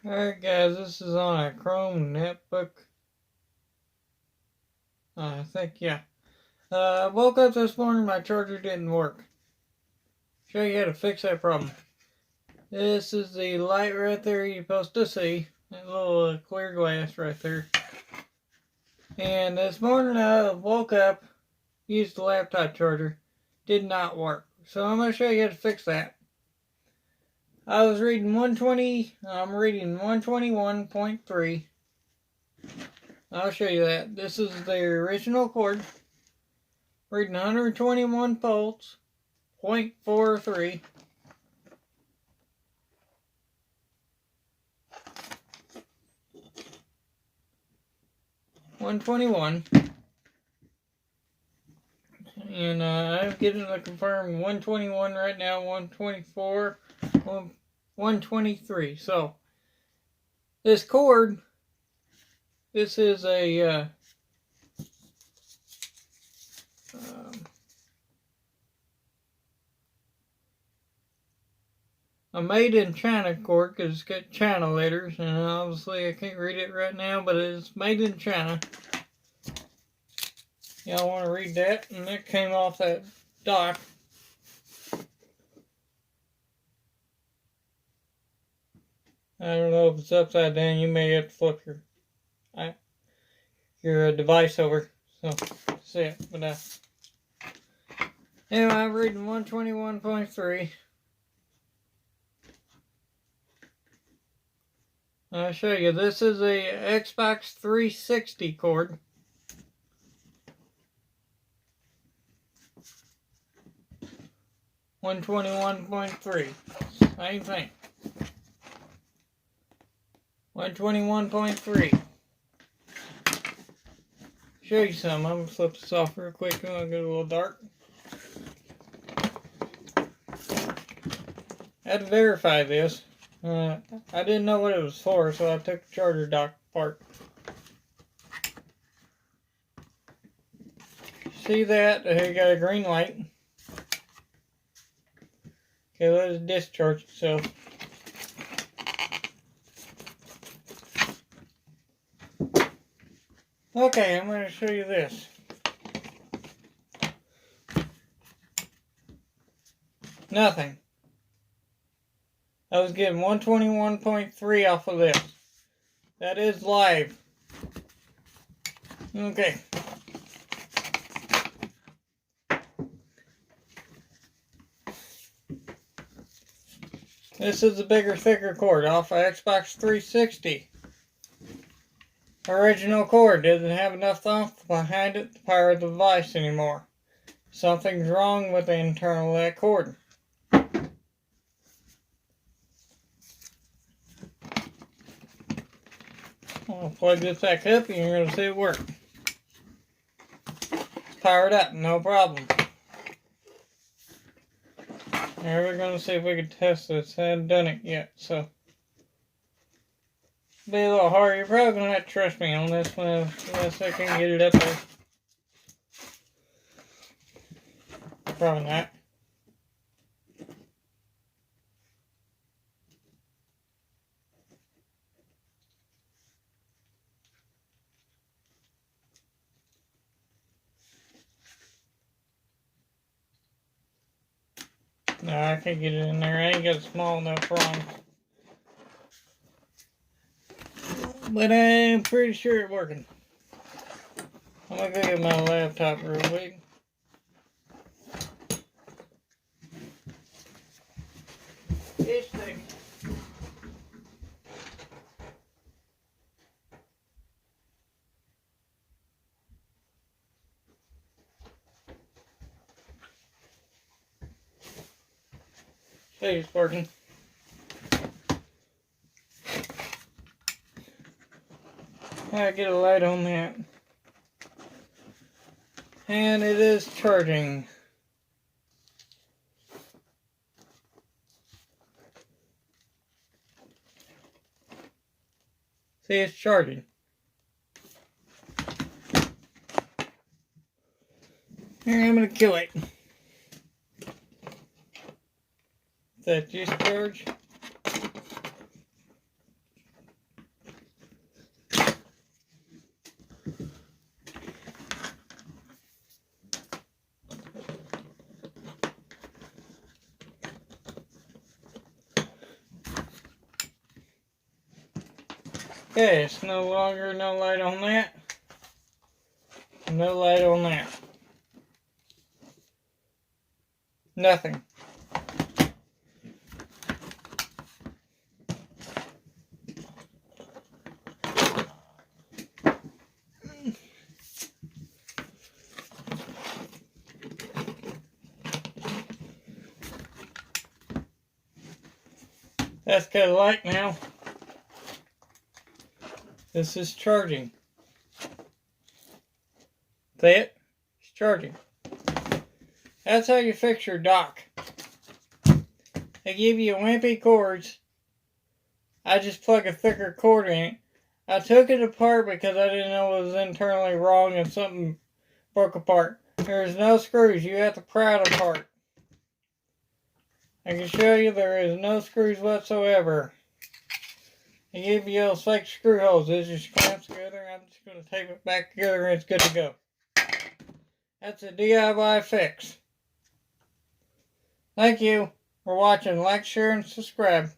Alright guys, this is on a Chrome netbook. I think, yeah. Woke up this morning, my charger didn't work. Show you how to fix that problem. This is the light right there you're supposed to see. That little clear glass right there. And this morning I woke up, used the laptop charger. Did not work. So I'm going to show you how to fix that. I was reading 120, I'm reading 121.3. I'll show you that. This is the original cord. Reading 121 volts, 0.43. $121. And I'm getting to confirm 121 right now, 124, 123. So, this cord, this is a made in China cord because it's got China letters, and obviously I can't read it right now, but it's made in China. Y'all want to read that? And that came off that dock. I don't know if it's upside down. You may have to flip your device over. So, see it. But anyway, I'm reading 121.3. I'll show you. This is a Xbox 360 cord. $121.3. Same thing. 121.3. Show you some. I'm gonna flip this off real quick. I'm gonna get a little dark. I had to verify this. I didn't know what it was for, so I took the charger dock apart. See that? It got a green light. Okay, let it discharge itself. Okay, I'm going to show you this. Nothing. I was getting 121.3 off of this. That is live. Okay. This is a bigger, thicker cord off of Xbox 360. Original cord doesn't have enough oomph behind it to power the device anymore. Something's wrong with the internal of that cord. I'll plug this back up and you're going to see it work. It's powered up, no problem. Now we're going to see if we can test this. I haven't done it yet, so it'll be a little hard. You're probably going to have to trust me on this one unless I can get it up there. Probably not. No, I can't get it in there. I ain't got a small enough run. But I'm pretty sure it's working. I'm going to go get my laptop real quick. This thing. See, it's working. I get a light on that. And it is charging. See, it's charging. Here, I'm going to kill it. That discharge. Okay, it's no longer no light on that. No light on that. Nothing. That's got a light now. This is charging. See it? It's charging. That's how you fix your dock. They give you wimpy cords. I just plug a thicker cord in it. I took it apart because I didn't know it was internally wrong and something broke apart. There's no screws. You have to pry it apart. I can show you there is no screws whatsoever. They give you those fake screw holes. This just clamps together. I'm just going to tape it back together and it's good to go. That's a DIY fix. Thank you for watching. Like, share, and subscribe.